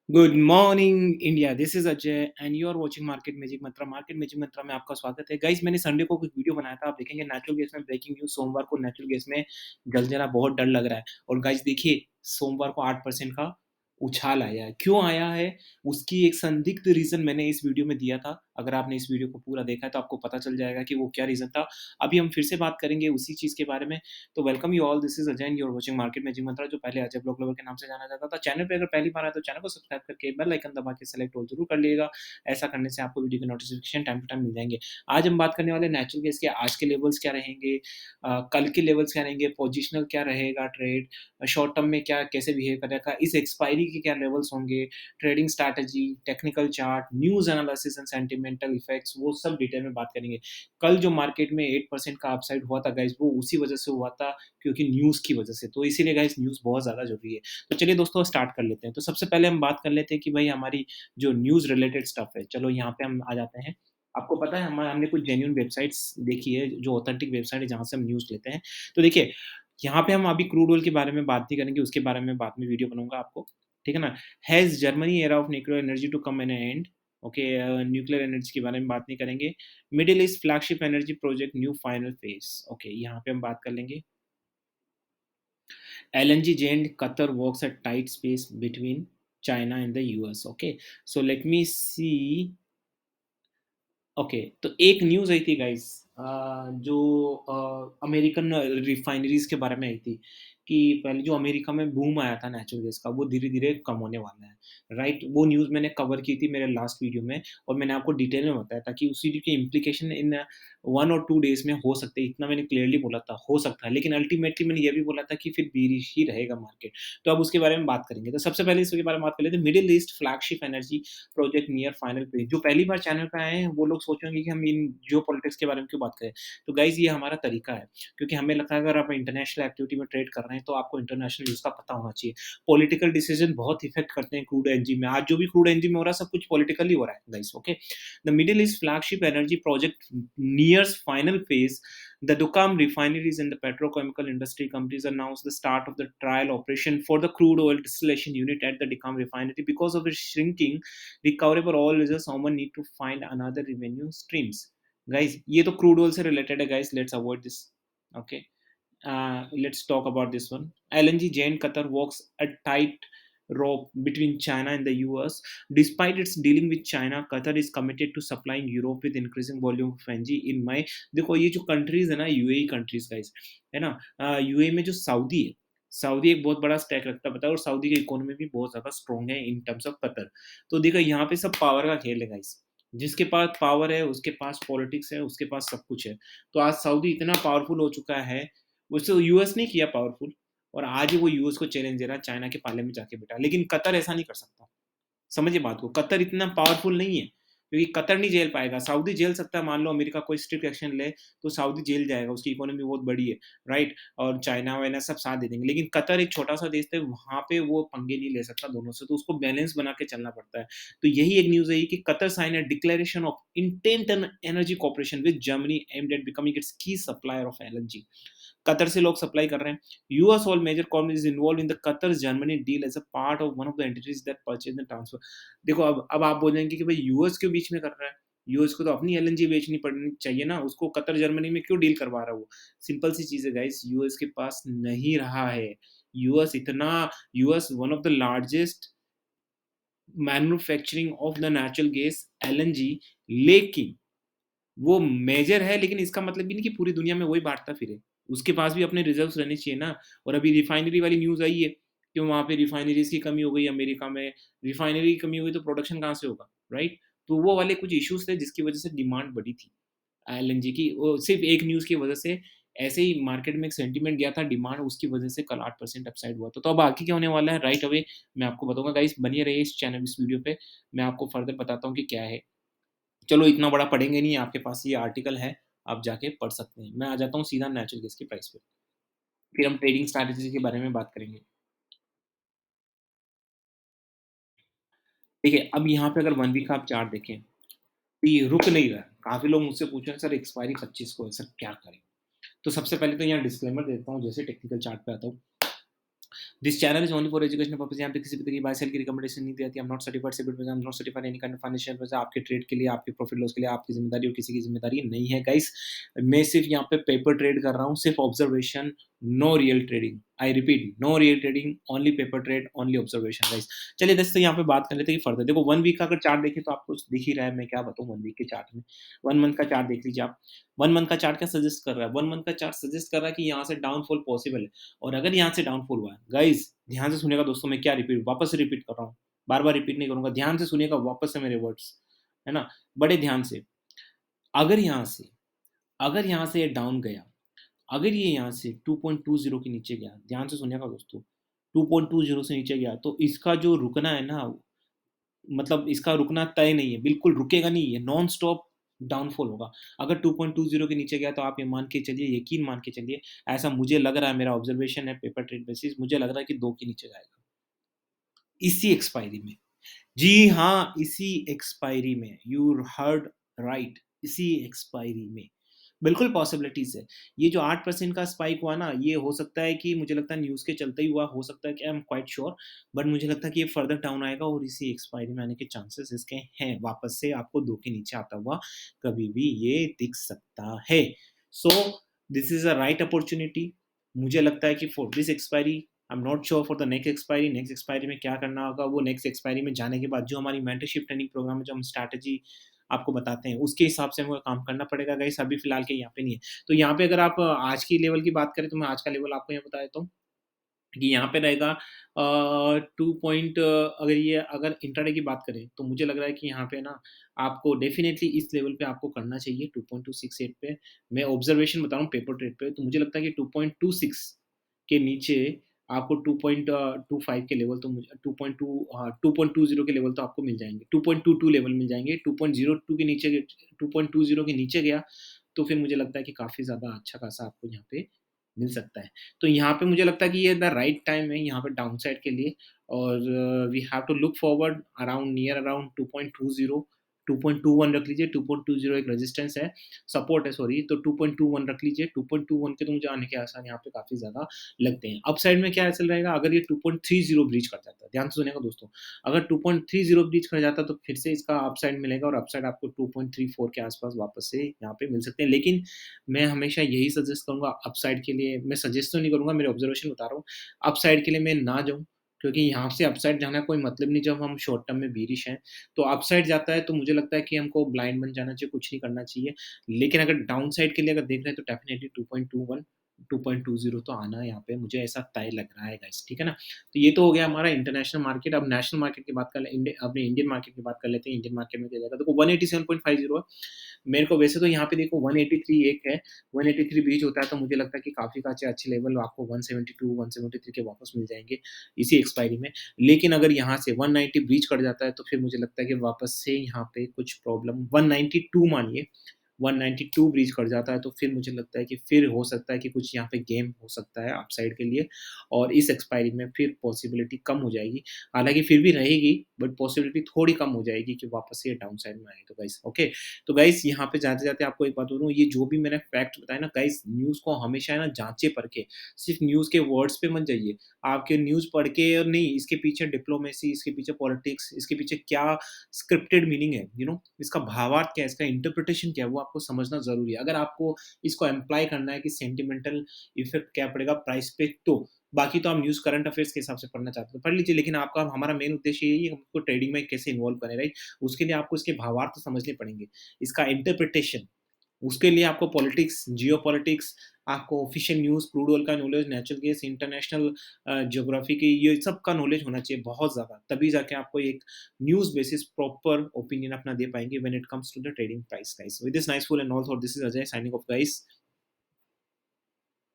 Good morning India, this is Ajay and you are watching market magic mantra. Market magic mantra में आपका स्वागत है। Guys, मैंने Sunday को एक वीडियो बनाया था, आप देखेंगे। नेचुरल गैस में ब्रेकिंग न्यूज, सोमवार को नेचुरल गैस में जल जला बहुत डर लग रहा है। और गाइस देखिए, सोमवार को 8% का उछाल आया है। क्यों आया है, उसकी एक संदिग्ध रीजन मैंने इस वीडियो में दिया था। अगर आपने इस वीडियो को पूरा देखा है तो आपको पता चल जाएगा कि वो क्या रीजन था। अभी हम फिर से बात करेंगे उसी चीज के बारे में। तो welcome you all, this is Ajay and you are watching market magic mantra, जो पहले अजय ब्लॉग लवर के नाम से जाना जाता था। चैनल पे अगर पहली बार आए तो चैनल को सब्सक्राइब करके बेल आइकन दबा के सेलेक्ट ऑल जरूर कर लीजिएगा। ऐसा करने से आपको वीडियो के नोटिफिकेशन टाइम टू टाइम मिल जाएंगे। आज हम बात करने वाले नेचुरल गैस के आज के लेवल्स क्या रहेंगे, कल के लेवल्स क्या रहेंगे, पोजिशनल क्या रहेगा ट्रेड, शॉर्ट टर्म में क्या कैसे बिहेव करेगा, इस एक्सपायरी के क्या लेवल्स होंगे, trading strategy, technical chart, news analysis and sentimental effects, वो सब डिटेल में बात करेंगे। कल जो मार्केट में 8% का अपसाइड हुआ था गाइस, वो उसी वजह से हुआ था क्योंकि न्यूज़ की वजह से। तो इसीलिए गाइस न्यूज़ बहुत ज़्यादा ज़रूरी है। तो चलिए दोस्तों, स्टार्ट कर लेते हैं। तो सबसे पहले हम बात कर लेते हैं कि भाई हमारी जो न्यूज़ रिलेटेड स्टफ है, चलो यहाँ पे हम आ जाते हैं। आपको पता है हमने कुछ जेन्युइन वेबसाइट्स देखी है, जो ऑथेंटिक वेबसाइट है जहाँ से हम न्यूज़ लेते हैं। तो देखिए, यहाँ पे हम अभी क्रूड ऑयल के बारे में बात नहीं करेंगे, उसके बारे में बाद में वीडियो बनाऊँगा आपको, ठीक है ना? Has Germany era of nuclear energy to come an end? Okay, nuclear energy के बारे में बात नहीं करेंगे। Middle East flagship energy project new final phase, okay यहाँ पे हम बात कर लेंगे। LNG giant Qatar works at tight space between China and the US. Okay, so let me see. Okay, तो एक न्यूज़ आई थी गाइस, जो अमेरिकन रिफाइनरीज के बारे में आई थी कि पहले जो अमेरिका में बूम आया था नेचुरल गैस का, वो धीरे धीरे कम होने वाला है। राइट, वो न्यूज़ मैंने कवर की थी मेरे लास्ट वीडियो में, और मैंने आपको डिटेल में बताया था कि उसी के इम्प्लीकेशन इन 1 और 2 डेज में हो सकते हैं। इतना मैंने क्लियरली बोला था, हो सकता है, लेकिन अल्टीमेटली मैंने ये भी बोला था कि फिर बीरिश ही रहेगा मार्केट। तो अब उसके बारे में बात करेंगे। तो सबसे पहले इसके बारे में बात कर लेते हैं। Middle east flagship energy project near final पे, जो पहली बार चैनल पे आए हैं वो लोग सोचेंगे कि हम इन जियोपॉलिटिक्स के बारे में क्यों बात करें। तो गाइज ये हमारा तरीका है, क्योंकि हमें लगता है अगर आप इंटरनेशनल एक्टिविटी में ट्रेड कर रहे हैं तो आपको इंटरनेशनल न्यूज़ का पता होना चाहिए। पॉलिटिकल डिसीजन बहुत इफेक्ट करते हैं क्रूड एनर्जी में। आज जो भी क्रूड एनर्जी में हो रहा है सब कुछ पॉलिटिकली हो रहा है guys. Okay, the middle east flagship energy project nears final phase. The Duqm refineries and the petrochemical industry companies announced the start of the trial operation for the crude oil distillation unit at the Duqm refinery. Because of the shrinking recoverable oil reserves, someone need to find another revenue streams. Guys, ये तो crude oil से related है guys, let's avoid this. Okay, let's talk about this one. LNG giant Qatar walks a tight rope between China and the US. Despite its dealing with China, Qatar is committed to supplying Europe with increasing volume of LNG in May. देखो ये जो countries है ना, UAE countries guys, है ना? UAE में जो Saudi है, सऊदी एक बहुत बड़ा स्टैक रखता है, पता है, और सऊदी की इकोनॉमी भी बहुत ज़्यादा स्ट्रॉन्ग है इन टर्म्स ऑफ कतर। तो देखो यहाँ पे सब पावर का खेल है गाइस। जिसके पास पावर है उसके पास पॉलिटिक्स है, उसके पास सब कुछ है। तो आज सऊदी इतना पावरफुल हो चुका है, उससे यूएस ने किया पावरफुल, और आज ही वो यूएस को चैलेंज दे रहा है चाइना के पाले में जाके बैठा। लेकिन कतर ऐसा नहीं कर सकता। समझिए बात को, कतर इतना पावरफुल नहीं है, क्योंकि कतर नहीं झेल पाएगा। सऊदी झेल सकता है, मान लो अमेरिका कोई स्ट्रिक्ट एक्शन ले तो सऊदी झेल जाएगा, उसकी इकोनॉमी बहुत बड़ी है। राइट, और चाइना वाइना सब साथ दे देंगे, लेकिन कतर एक छोटा सा देश है, वहां पे वो पंगे नहीं ले सकता दोनों से, तो उसको बैलेंस बना के चलना पड़ता है। तो यही एक न्यूज है कि Qatar sign a declaration of intent an energy corporation with Germany aimed at becoming its key supplier of LNG. Qatar से लोग सप्लाई कर रहे हैं। US all major companies involve in the Qatar Germany deal as a part of one of the entities that purchase and transfer. देखो, अब आप बोलेंगे कि भाई यूएस के बीच में कर रहा है, यूएस को तो अपनी एलएनजी बेचनी पड़नी चाहिए ना, उसको कतर जर्मनी में क्यों डील करवा रहा है वो? सिंपल सी चीज है गाइस, यूएस के पास नहीं रहा है। US one of the largest manufacturing of the natural gas LNG, लेकिन वो मेजर है, लेकिन इसका मतलब भी नहीं कि पूरी दुनिया में वही बाँटता फिरे। उसके पास भी अपने रिज़र्व्स रहने चाहिए ना। और अभी रिफाइनरी वाली न्यूज़ आई है कि वहाँ पे रिफाइनरीज़ की कमी हो गई अमेरिका में। रिफाइनरी की कमी हुई तो प्रोडक्शन कहाँ से होगा, राइट? तो वो वाले कुछ इश्यूज़ थे जिसकी वज़ह से डिमांड बढ़ी थी एलएनजी की। वो सिर्फ़ एक न्यूज़ की वज़ह से ऐसे ही मार्केट में एक सेंटीमेंट गया था, डिमांड उसकी वज़ह से कल 8% अपसाइड हुआ था। तो अब आगे क्या होने वाला है, राइट अवे मैं आपको बताऊँगा। गाइस बनिए रहिए इस चैनल, इस वीडियो पे, मैं आपको फर्दर बताता हूँ कि क्या है। चलो इतना बड़ा पढ़ेंगे नहीं, आपके पास ये आर्टिकल है, आप जाके पढ़ सकते हैं। मैं आ जाता हूँ सीधा नेचुरल गैस की प्राइस पे, फिर हम ट्रेडिंग स्ट्रैटेजी के बारे में बात करेंगे। देखिए, अब यहाँ पे अगर 1 वीक का आप चार्ट देखें, तो ये रुक नहीं रहा है। काफ़ी लोग मुझसे पूछ रहे हैं, सर एक्सपायरी 25 को है, सर क्या करें? तो सबसे पहले तो यहाँ डिस्क्लेमर देता हूँ, जैसे टेक्निकल चार्ट पे आता हूँ। This channel is only for education purpose. यहाँ पे किसी भी तरह की बाय सेल की रिकमेंडेशन नहीं दी जाती। I am not certified SEBI advisor, I am not certified any kind of financial advisor. आपके ट्रेड के लिए, आपके प्रॉफिट लॉस के लिए आपकी जिम्मेदारी और किसी की जिम्मेदारी नहीं है गाइस। मैं सिर्फ यहाँ पे पेपर ट्रेड कर रहा हूँ, सिर्फ observation, no real trading. I repeat, no real trading, only paper trade, only observation guys. चलिए दोस्तों यहाँ पे बात कर लेते हैं फर्दर। देखो 1 वीक का अगर चार्ट देखें तो आपको दिख ही रहा है, मैं क्या बताऊँ 1 वीक के चार्ट में। 1 मंथ का चार्ट देख लीजिए आप। 1 मंथ का चार्ट क्या सजेस्ट कर रहा है? 1 मंथ का चार्ट सजेस्ट कर रहा है कि यहाँ से डाउनफॉल पॉसिबल है। और अगर यहाँ से डाउनफॉल हुआ है, गाइस ध्यान से सुनिएगा दोस्तों, मैं क्या रिपीट वापस से रिपीट कर रहा हूँ, बार-बार रिपीट नहीं करूँगा, ध्यान से सुनिएगा वापस से मेरे वर्ड्स, है ना? बड़े ध्यान से। अगर यहाँ से अगर यहाँ से ये डाउन गया, अगर ये यहाँ से 2.20 के नीचे गया, ध्यान से सुनिएगा दोस्तों, 2.20 से नीचे गया तो इसका जो रुकना है ना, मतलब इसका रुकना तय नहीं है, बिल्कुल रुकेगा नहीं, ये नॉन स्टॉप डाउनफॉल होगा। अगर 2.20 के नीचे गया तो आप ये मान के चलिए, यकीन मान के चलिए, ऐसा मुझे लग रहा है, मेरा ऑब्जर्वेशन है पेपर ट्रेड बेसिस, मुझे लग रहा है कि 2 के नीचे जाएगा, इसी एक्सपायरी में। जी हाँ, इसी एक्सपायरी में, यू हर्ड राइट, इसी एक्सपायरी में। बिल्कुल पॉसिबिलिटीज़ है। ये जो 8% का स्पाइक हुआ ना, ये हो सकता है कि मुझे लगता है न्यूज़ के चलते ही हुआ, हो सकता है कि I am quite sure, but मुझे लगता है कि ये फर्दर डाउन आएगा और इसी एक्सपायरी में आने के चांसेस इसके हैं। वापस से आपको 2 के नीचे आता हुआ कभी भी ये दिख सकता है। So this is a right opportunity. मुझे लगता है कि for this expiry I am not sure for the next expiry में क्या करना होगा, वो नेक्स्ट एक्सपायरी में जाने के बाद जो हमारी मेंटरशिप ट्रेनिंग प्रोग्राम है, जो हम स्ट्रैटेजी आपको बताते हैं, उसके हिसाब से हमको काम करना पड़ेगा गाइस, अभी फिलहाल के यहाँ पे नहीं है। तो यहाँ पे अगर आप आज की लेवल की बात करें, तो मैं आज का लेवल आपको यहाँ बता देता हूँ कि यहाँ पे रहेगा 2 पॉइंट, अगर इंट्राडे की बात करें, तो मुझे लग रहा है कि यहाँ पे ना आपको डेफ़िनेटली इस लेवल पे आपको करना चाहिए 2.268 पे। मैं ऑब्ज़र्वेशन बता रहा हूँ पेपर ट्रेड पे, तो मुझे लगता है कि 2.26 के नीचे आपको 2.25 के लेवल, तो मुझे 2.20 के लेवल तो आपको मिल जाएँगे। 2.22 लेवल मिल जाएँगे, 2.02 के नीचे 2.20 के नीचे गया, तो फिर मुझे लगता है कि काफ़ी ज़्यादा अच्छा खासा आपको यहाँ पे मिल सकता है। तो यहाँ पे मुझे लगता है कि ये द राइट टाइम है यहाँ पे डाउनसाइड के लिए, और we have to look forward around near around 2.20, 2.21 रख लीजिए, 2.20 एक रेजिस्टेंस है, सपोर्ट है सॉरी, तो 2.21 रख लीजिए। 2.21 के तो मुझे आने के आसार यहाँ पे काफ़ी ज़्यादा लगते हैं। अपसाइड में क्या चल रहेगा, अगर ये 2.30 ब्रीच कर जाता है, ध्यान से सुनिएगा दोस्तों, अगर 2.30 ब्रीच कर जाता है तो फिर से इसका अपसाइड मिलेगा, और अपसाइड आपको 2.34 के आसपास वापस से यहाँ पे मिल सकते हैं। लेकिन मैं हमेशा यही सजेस्ट करूँगा अपसाइड के लिए, मैं सजेस्ट तो नहीं करूँगा, मेरे ऑब्जर्वेशन बता रहा हूँ। अपसाइड के लिए मैं ना जाऊँ, क्योंकि यहाँ से अपसाइड जाना कोई मतलब नहीं जब हम शॉर्ट टर्म में बीरिश हैं। तो अपसाइड जाता है तो मुझे लगता है कि हमको ब्लाइंड बन जाना चाहिए, कुछ नहीं करना चाहिए। लेकिन अगर डाउनसाइड के लिए अगर देख रहे हैं तो डेफिनिटली 2.21, 2.20 तो आना है यहाँ पे, मुझे ऐसा तय लग रहा है गाइस, ठीक है ना? तो ये तो हो गया हमारा इंटरनेशनल मार्केट। अब नेशनल मार्केट की बात कर ले, अपने इंडियन मार्केट की बात कर लेते हैं। इंडियन मार्केट में क्या जाएगा, देखो 187.50 है। मेरे को वैसे तो यहाँ पे देखो 183 एक है, 183 ब्रीच होता है तो मुझे लगता है कि काफ़ी खासे अच्छे लेवल आपको 172, 173 के वापस मिल जाएँगे इसी एक्सपायरी में। लेकिन अगर यहाँ से 190 ब्रीच कर जाता है तो फिर मुझे लगता है कि वापस से यहाँ पे कुछ प्रॉब्लम, 192 मानिए, 192 ब्रीच कर जाता है तो फिर मुझे लगता है कि फिर हो सकता है कि कुछ यहाँ पे गेम हो सकता है अपसाइड के लिए, और इस एक्सपायरी में फिर पॉसिबिलिटी कम हो जाएगी। हालाँकि फिर भी रहेगी, बट पॉसिबिलिटी थोड़ी कम हो जाएगी कि वापस से ये डाउन साइड में आए तो गाइस, ओके। तो गाइस यहाँ पे जाते-जाते आपको एक बात बोलूँ, ये जो भी मैंने फैक्ट बताए ना गाइस, न्यूज़ को हमेशा है ना जाँचे-परखे, सिर्फ़ न्यूज़ के वर्ड्स पे मत जाइए। आपके न्यूज़ पढ़ के और नहीं, इसके पीछे डिप्लोमेसी, इसके पीछे पॉलिटिक्स, इसके पीछे क्या स्क्रिप्टेड मीनिंग है, इसका भावार्थ क्या है, इसका इंटरप्रिटेशन क्या है, वो आपको समझना ज़रूरी है। अगर आपको इसको एम्प्लॉय करना है कि सेंटिमेंटल इफ़ेक्ट क्या पड़ेगा प्राइस पे, तो बाकी तो आप न्यूज़ करंट अफेयर्स के हिसाब से पढ़ना चाहते हो, पढ़ लीजिए, लेकिन आपका हमारा मेन उद्देश्य यही है, हमको ट्रेडिंग में कैसे इन्वॉल्व करें, राइट? उसके लिए आपको इसके भावार्थ तो समझने पड़ेंगे, इसका इंटरप्रिटेशन, उसके लिए आपको पॉलिटिक्स, जियोपॉलिटिक्स, आपको ऑफिशियल न्यूज़, क्रूड ऑयल का knowledge, natural gas, international geography की, ये सब का नॉलेज होना चाहिए बहुत ज़्यादा। तभी जाके आपको एक न्यूज़ बेसिस प्रॉपर ओपिनियन अपना दे पाएँगे when it comes to the trading price guys. With this nice full and all thought, this is Ajay signing off guys.